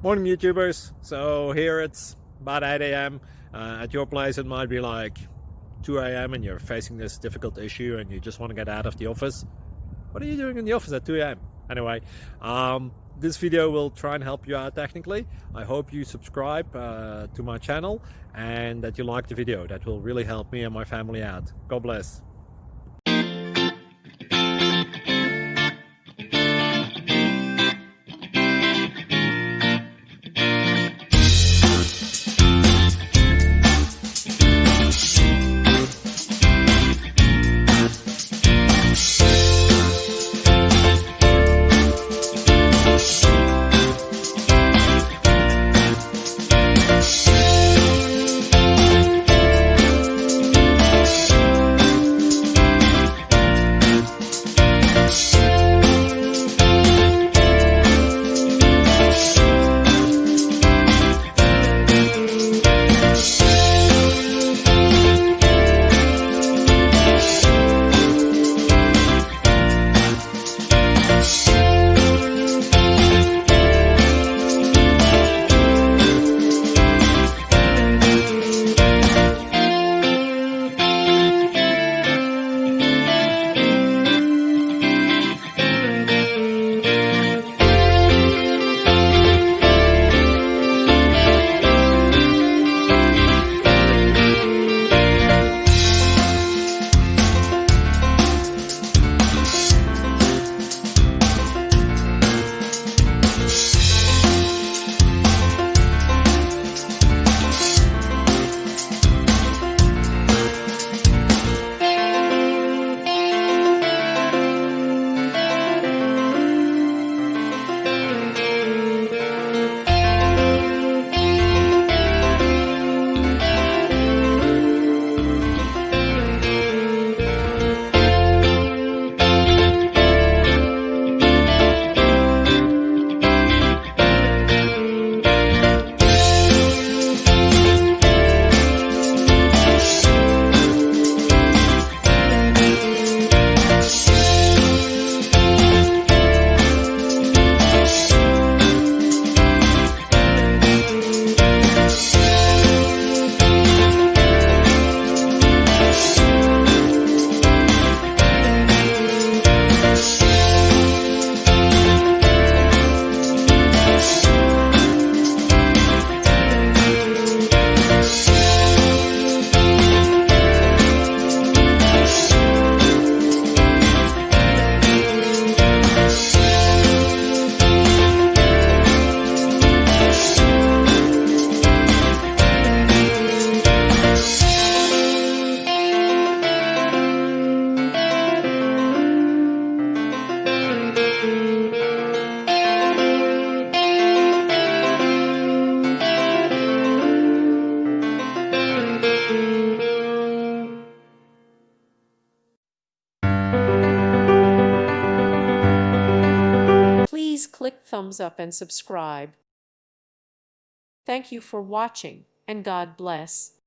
Morning YouTubers. So here it's about 8 a.m. At your place it might be like 2 a.m. and you're facing this difficult issue and you just want to get out of the office. What are you doing in the office at 2 a.m.? Anyway, this video will try and help you out technically. I hope you subscribe to my channel and that you like the video. That will really help me and my family out. God bless. Please click thumbs up and subscribe. Thank you for watching, and God bless.